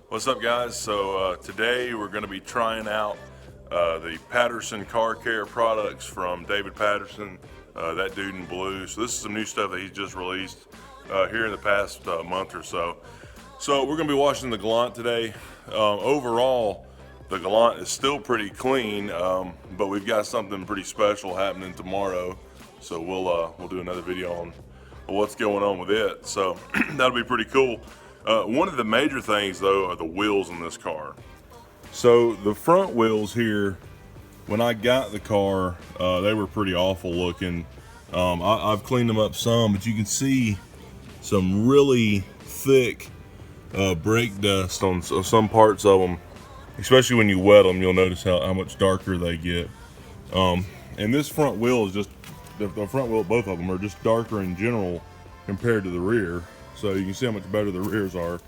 What's up, guys? So today we're going to be trying out the Patterson car care products from David Patterson, That Dude in Blue. So this is some new stuff that he's just released here in the past month or so. So we're going to be washing the Galant today. Overall, the Galant is still pretty clean, but we've got something pretty special happening tomorrow. So we'll do another video on what's going on with it. So that'll be pretty cool. One of the major things though are the wheels in this car. So the front wheels here, when I got the car, they were pretty awful looking. I've cleaned them up some, but you can see some really thick brake dust on some parts of them. Especially when you wet them, you'll notice how much darker they get. And this front wheel is just, the front wheel, both of them are just darker in general compared to the rear. So you can see how much better the rears are.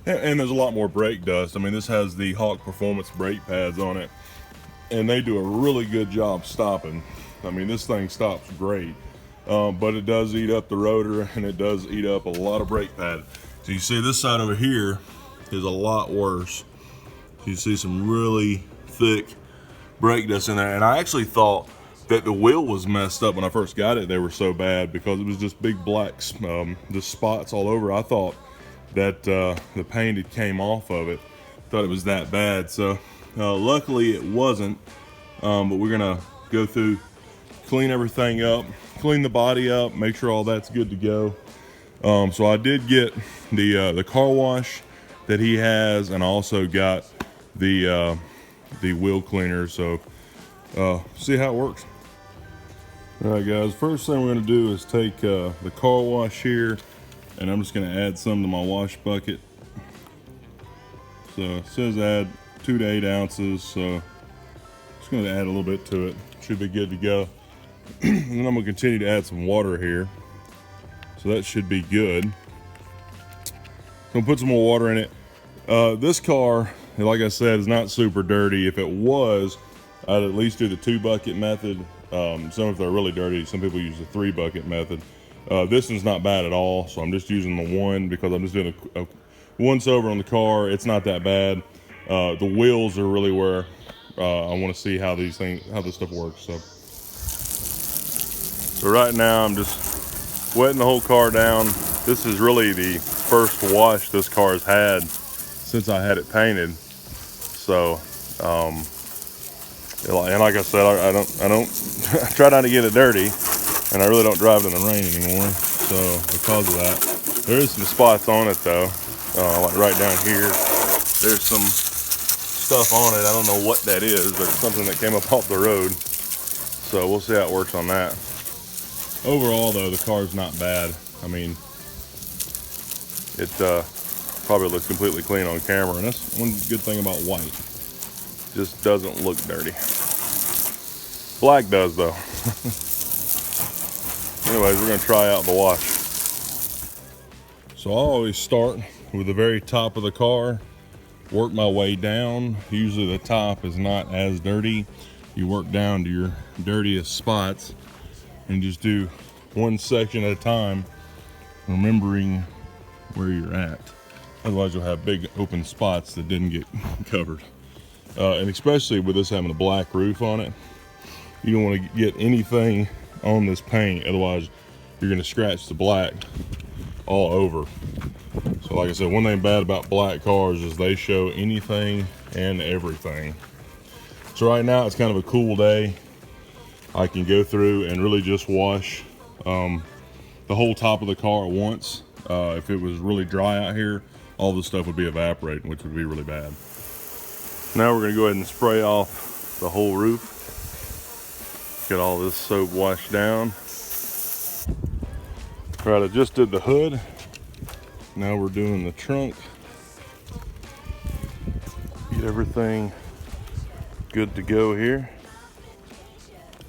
And there's a lot more brake dust. I mean, this has the Hawk Performance brake pads on it, and they do a really good job stopping. I mean, this thing stops great, but it does eat up the rotor, and it does eat up a lot of brake pad. So you see this side over here is a lot worse. You see some really thick brake dust in there, and I actually thought that the wheel was messed up when I first got it. They were so bad because it was just big black just spots all over. I thought that the paint had came off of it. Thought it was that bad. So luckily it wasn't, but we're gonna go through, clean everything up, clean the body up, make sure all that's good to go. So I did get the car wash that he has, and I also got the wheel cleaner. So see how it works. All right, guys, first thing we're gonna do is take the car wash here, and I'm just gonna add some to my wash bucket. So it says add 2 to 8 ounces, so just gonna add a little bit to it. Should be good to go. And then I'm gonna continue to add some water here. So that should be good. Gonna put some more water in it. This car, like I said, is not super dirty. If it was, I'd at least do the 2 bucket method. Some if they're really dirty, some people use the 3 bucket method. This one's not bad at all, so I'm just using the 1 because I'm just doing a once over on the car. It's not that bad. The wheels are really where I want to see how this stuff works. So right now I'm just wetting the whole car down. This is really the first wash this car has had since I had it painted. So and like I said, I don't I try not to get it dirty, and I really don't drive it in the rain anymore. So because of that, there is some spots on it though, like right down here. There's some stuff on it. I don't know what that is, but it's something that came up off the road. So we'll see how it works on that. Overall though, the car's not bad. I mean, it probably looks completely clean on camera, and that's one good thing about white. Just doesn't look dirty. Black does though. Anyways, we're gonna try out the wash. So I always start with the very top of the car, work my way down. Usually the top is not as dirty. You work down to your dirtiest spots and just do one section at a time, remembering where you're at. Otherwise you'll have big open spots that didn't get covered. And especially with this having a black roof on it, you don't want to get anything on this paint, otherwise you're going to scratch the black all over. So like I said, one thing bad about black cars is they show anything and everything. So right now it's kind of a cool day. I can go through and really just wash the whole top of the car at once. If it was really dry out here, all this stuff would be evaporating, which would be really bad. Now we're going to go ahead and spray off the whole roof. Get all this soap washed down. All right, I just did the hood. Now we're doing the trunk. Get everything good to go here.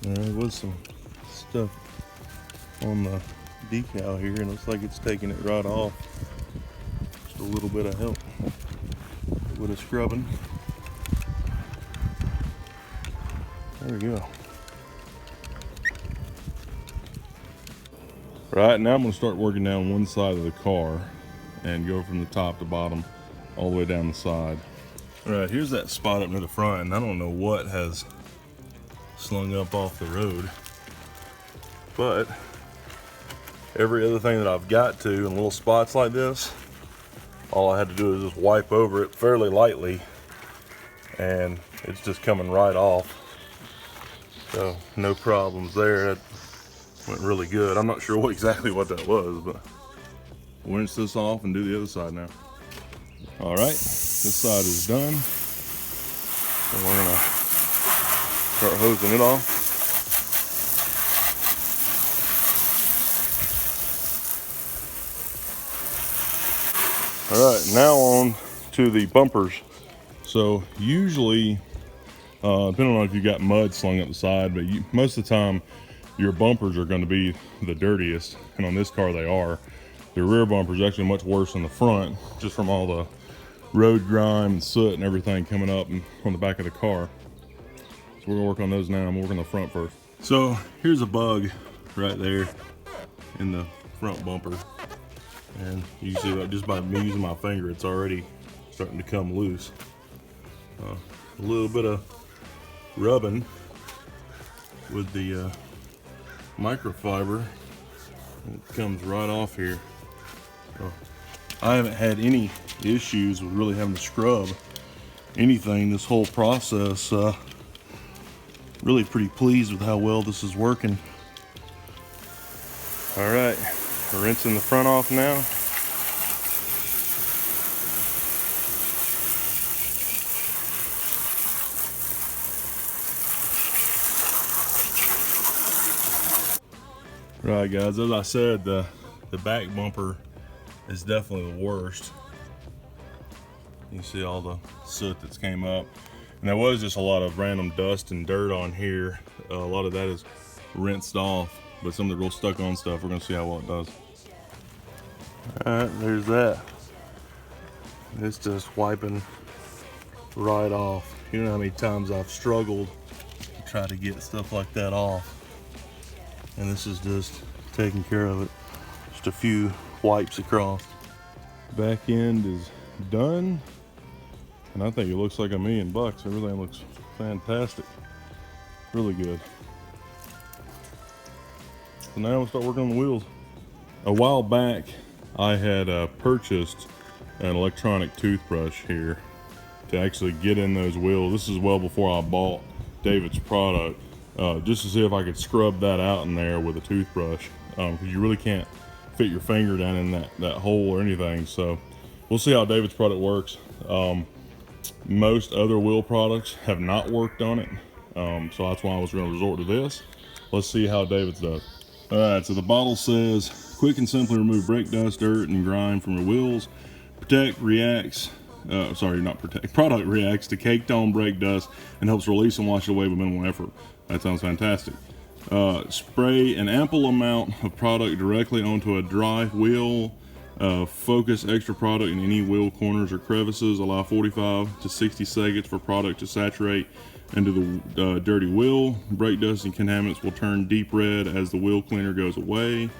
There was some stuff on the decal here, and it looks like it's taking it right off. Just a little bit of help with a scrubbing. There we go. Right, now I'm going to start working down one side of the car and go from the top to bottom. all the way down the side. All right, here's that spot up near the front, and I don't know what has slung up off the road, but every other thing that I've got to in little spots like this, all I had to do is just wipe over it fairly lightly, and it's just coming right off. So no problems there. That went really good. I'm not sure exactly what that was, but we'll rinse this off and do the other side now. All right, this side is done. And we're gonna start hosing it off. All right, now on to the bumpers. So usually, depending on if you got mud slung up the side, but most of the time, your bumpers are going to be the dirtiest, and on this car they are. The rear bumper is actually much worse than the front, just from all the road grime and soot and everything coming up on the back of the car. So we're gonna work on those now. I'm working on the front first. So here's a bug right there in the front bumper, and you can see that just by me using my finger, it's already starting to come loose. A little bit of rubbing with the microfiber, it comes right off here. So I haven't had any issues with really having to scrub anything this whole process. Really pretty pleased with how well this is working. All right, we're rinsing the front off now. Right, guys, as I said, the back bumper is definitely the worst. You can see all the soot that's came up. And there was just a lot of random dust and dirt on here. A lot of that is rinsed off, but some of the real stuck on stuff, we're gonna see how well it does. All right, there's that. It's just wiping right off. You know how many times I've struggled to try to get stuff like that off. And this is just taking care of it. Just a few wipes across. Back end is done. And I think it looks like $1 million. Everything looks fantastic. Really good. So now we'll start working on the wheels. A while back, I had purchased an electronic toothbrush here to actually get in those wheels. This is well before I bought David's product, just to see if I could scrub that out in there with a toothbrush, because you really can't fit your finger down in that hole or anything. So we'll see how David's product works. Most other wheel products have not worked on it, so that's why I was going to resort to this. Let's see how David's does. All right, so the bottle says, quick and simply remove brake dust, dirt, and grime from your wheels. Product reacts to caked on brake dust and helps release and wash it away with minimal effort. That sounds fantastic. Spray an ample amount of product directly onto a dry wheel. Focus extra product in any wheel corners or crevices. Allow 45 to 60 seconds for product to saturate into the dirty wheel. Brake dust and contaminants will turn deep red as the wheel cleaner goes away.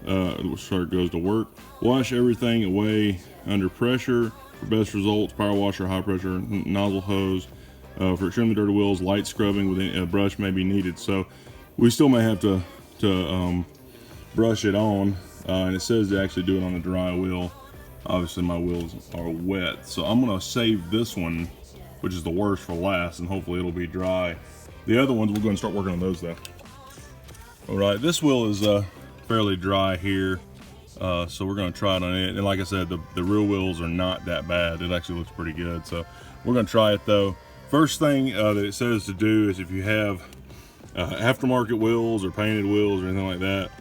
Goes to work. Wash everything away under pressure. For best results, power washer, high pressure nozzle hose. For extremely dirty wheels, light scrubbing with a brush may be needed. So we still may have to brush it on. And it says to actually do it on a dry wheel. Obviously my wheels are wet, so I'm gonna save this one, which is the worst, for last, and hopefully it'll be dry. The other ones, we'll go and start working on those though. All right, this wheel is fairly dry here, so we're gonna try it on it. And like I said, the real wheels are not that bad. It actually looks pretty good, so we're gonna try it though. First thing that it says to do is, if you have aftermarket wheels or painted wheels or anything like that,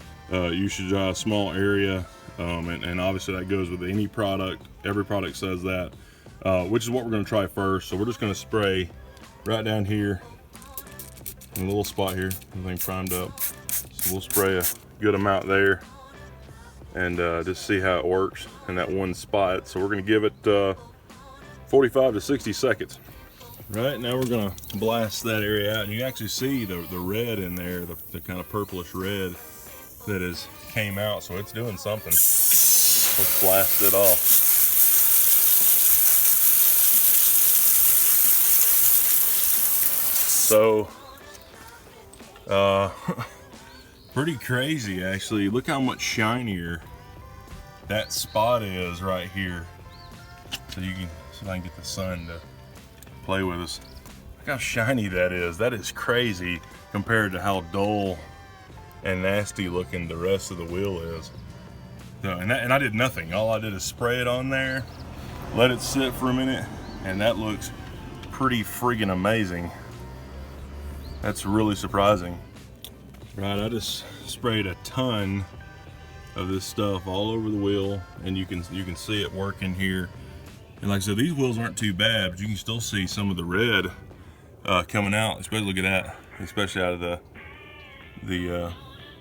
you should dry a small area, and obviously that goes with any product. Every product says that, which is what we're going to try first. So we're just going to spray right down here in a little spot here, everything primed up. So we'll spray a good amount there and just see how it works in that one spot. So we're going to give it 45 to 60 seconds. Right, now we're going to blast that area out, and you actually see the red in there, the kind of purplish red that came out, so it's doing something. Let's blast it off. So, pretty crazy actually. Look how much shinier that spot is right here. So you can see if I can get the sun to play with us. Look how shiny that is. That is crazy compared to how dull and nasty looking the rest of the wheel is. So, and I did nothing. All I did is spray it on there, let it sit for a minute, and that looks pretty friggin' amazing. That's really surprising. Right, I just sprayed a ton of this stuff all over the wheel, and you can see it working here. And like I said, these wheels aren't too bad, but you can still see some of the red coming out. Especially, look at that, especially out of the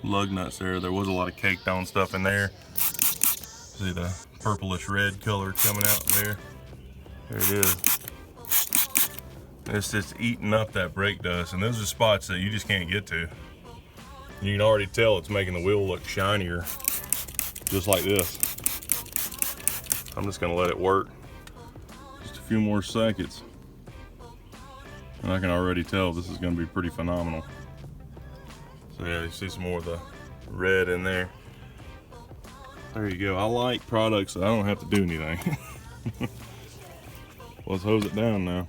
lug nuts there. There was a lot of caked on stuff in there. See the purplish red color coming out there. There it is. It's just eating up that brake dust, and those are spots that you just can't get to. You can already tell it's making the wheel look shinier, just like this. I'm just gonna let it work just a few more seconds, and I can already tell this is gonna be pretty phenomenal. So yeah, you see some more of the red in there. There you go. I like products that I don't have to do anything. Let's hose it down now.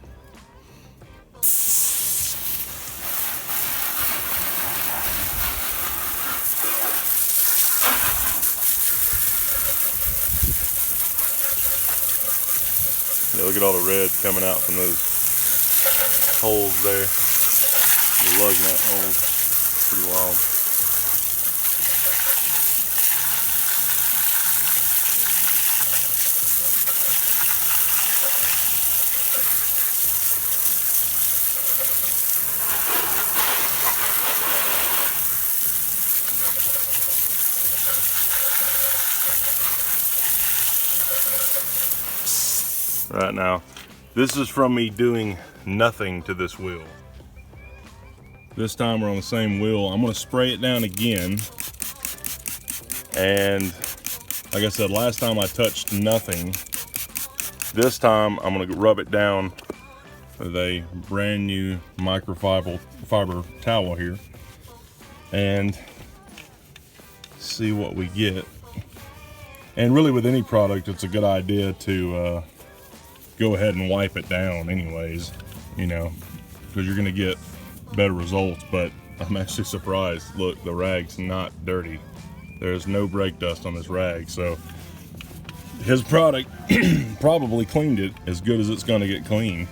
Yeah, look at all the red coming out from those holes there. The lug nut holes. Pretty wild. Right now, this is from me doing nothing to this wheel. This time we're on the same wheel. I'm gonna spray it down again. And like I said, last time I touched nothing. This time I'm gonna rub it down with a brand new microfiber towel here and see what we get. And really with any product, it's a good idea to go ahead and wipe it down anyways, you know, because you're gonna get better results. But I'm actually surprised. Look, the rag's not dirty. There's no brake dust on this rag. So his product probably cleaned it as good as it's gonna get clean,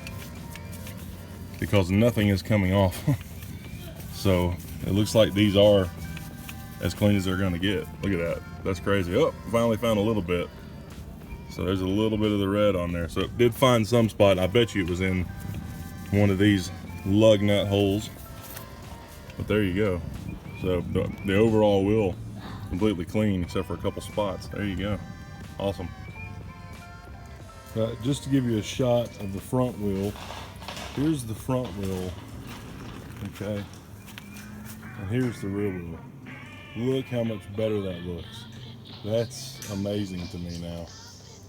because nothing is coming off. So it looks like these are as clean as they're gonna get. Look at that. That's crazy. Oh, finally found a little bit. So there's a little bit of the red on there. So it did find some spot. I bet you it was in one of these lug nut holes. But there you go. So the overall wheel completely clean except for a couple spots. There you go. Awesome. Just to give you a shot of the front wheel. Here's the front wheel. Okay. And here's the rear wheel. Look how much better that looks. That's amazing to me now.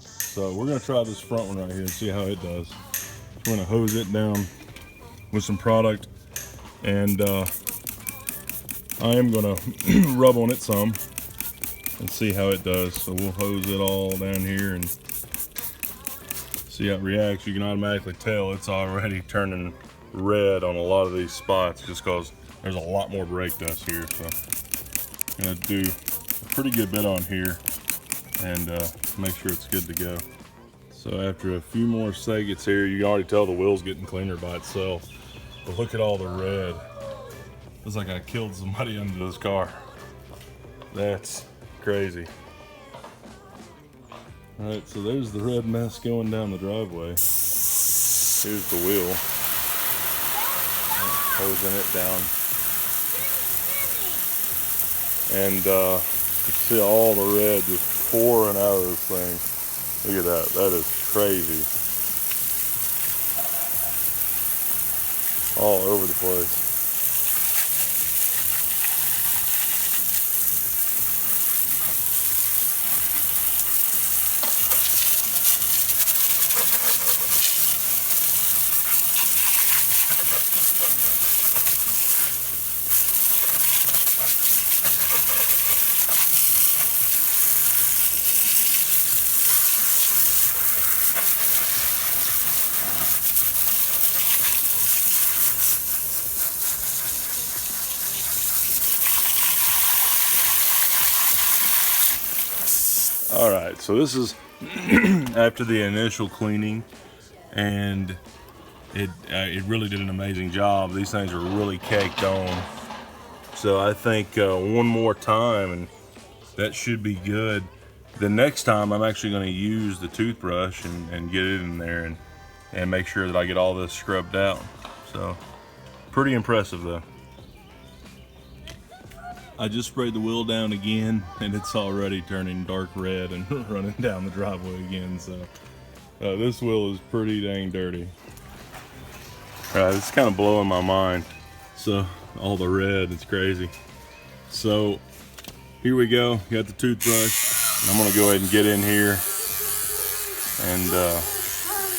So we're gonna try this front one right here and see how it does. We're gonna hose it down with some product, and I am gonna rub on it some and see how it does. So we'll hose it all down here and see how it reacts. You can automatically tell it's already turning red on a lot of these spots just because there's a lot more brake dust here. So I'm gonna do a pretty good bit on here and make sure it's good to go. So after a few more seconds here, you can already tell the wheel's getting cleaner by itself. But look at all the red. Looks like I killed somebody under this car. That's crazy. All right, so there's the red mess going down the driveway. Here's the wheel. Hosing it down. And you can see all the red just pouring out of this thing. Look at that. That is crazy. All over the place. Alright, so this is after the initial cleaning, and it really did an amazing job. These things are really caked on. So I think one more time and that should be good. The next time I'm actually going to use the toothbrush and get it in there and make sure that I get all this scrubbed out. So pretty impressive though. I just sprayed the wheel down again and it's already turning dark red and running down the driveway again. So this wheel is pretty dang dirty. Alright, it's kind of blowing my mind. So all the red, it's crazy. So here we go, got the toothbrush. And I'm gonna go ahead and get in here and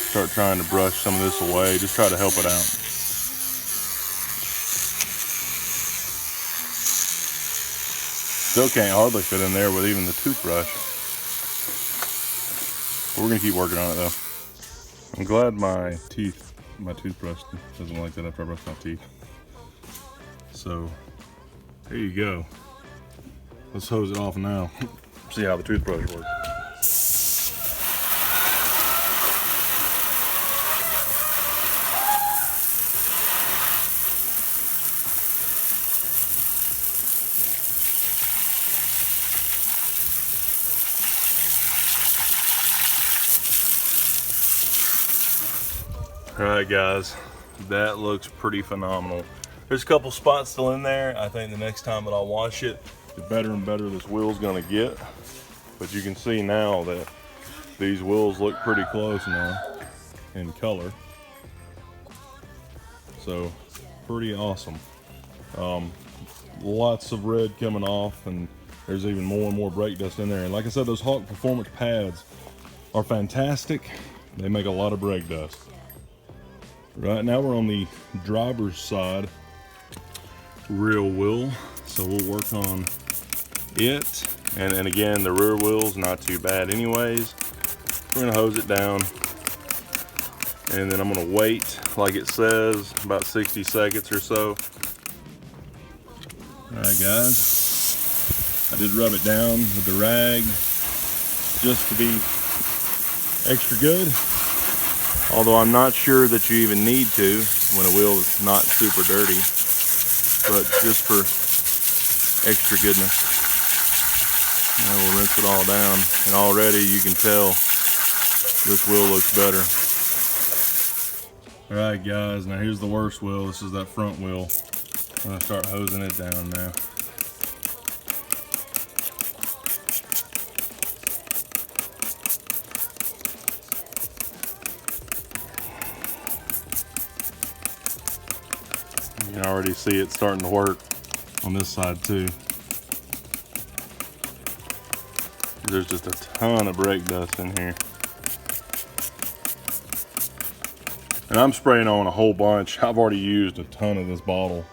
start trying to brush some of this away, just try to help it out. Still can't hardly fit in there with even the toothbrush. But we're gonna keep working on it though. I'm glad my toothbrush doesn't like that after I brush my teeth. So there you go. Let's hose it off now. See how the toothbrush works. All right, guys, that looks pretty phenomenal. There's a couple spots still in there. I think the next time that I wash it, the better and better this wheel's gonna get. But you can see now that these wheels look pretty close now in color. So pretty awesome. Lots of red coming off, and there's even more and more brake dust in there. And like I said, those Hawk Performance pads are fantastic. They make a lot of brake dust. Right now we're on the driver's side rear wheel, so we'll work on it. And again, the rear wheel's not too bad anyways. We're gonna hose it down, and then I'm gonna wait, like it says, about 60 seconds or so. All right, guys, I did rub it down with the rag just to be extra good. Although I'm not sure that you even need to when a wheel is not super dirty, but just for extra goodness. Now we'll rinse it all down, and already you can tell this wheel looks better. All right, guys, now here's the worst wheel. This is that front wheel. I'm gonna start hosing it down now. You can already see it starting to work on this side too. There's just a ton of brake dust in here. And I'm spraying on a whole bunch. I've already used a ton of this bottle.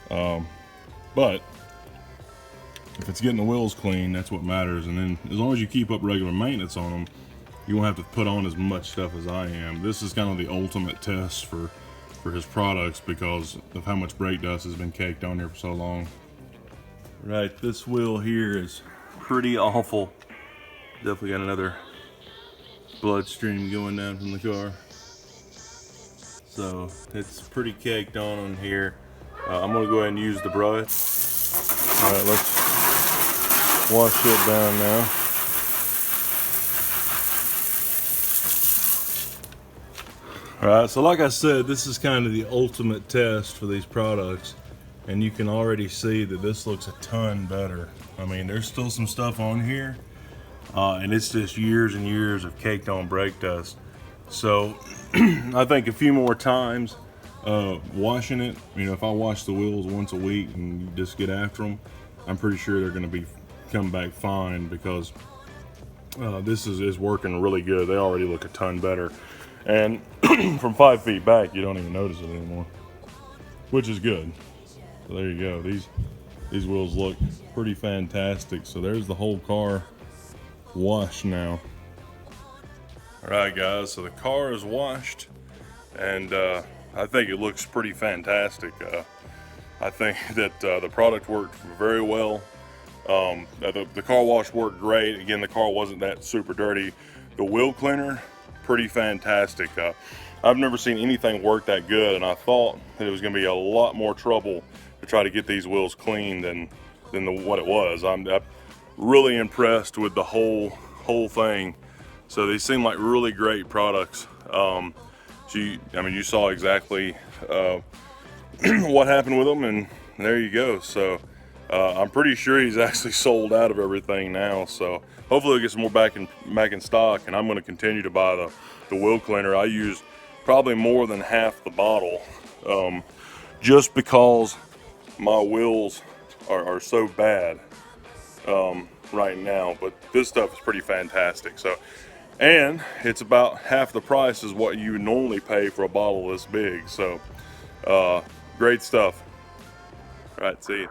But if it's getting the wheels clean, that's what matters. And then as long as you keep up regular maintenance on them, you won't have to put on as much stuff as I am. This is kind of the ultimate test for his products because of how much brake dust has been caked on here for so long. Right, this wheel here is pretty awful. Definitely got another bloodstream going down from the car. So it's pretty caked on here. I'm gonna go ahead and use the brush. All right, let's wash it down now. All right, so like I said, this is kind of the ultimate test for these products, and you can already see that this looks a ton better. I mean, there's still some stuff on here, and it's just years and years of caked on brake dust. So I think a few more times washing it, you know, if I wash the wheels once a week and you just get after them, I'm pretty sure they're going to come back fine, because this is working really good. They already look a ton better. And from 5 feet back, you don't even notice it anymore, which is good. So there you go. These wheels look pretty fantastic. So there's the whole car washed now. All right, guys. So the car is washed, and I think it looks pretty fantastic. I think that the product worked very well. The car wash worked great. Again, the car wasn't that super dirty. The wheel cleaner, pretty fantastic. I've never seen anything work that good, and I thought that it was going to be a lot more trouble to try to get these wheels clean than what it was. I'm really impressed with the whole thing. So they seem like really great products. You saw exactly what happened with them, and there you go. So I'm pretty sure he's actually sold out of everything now. So hopefully we'll get some more back in stock, and I'm going to continue to buy the wheel cleaner. I use probably more than half the bottle, just because my wheels are so bad right now. But this stuff is pretty fantastic. So, and it's about half the price as what you normally pay for a bottle this big. So great stuff. All right, see you.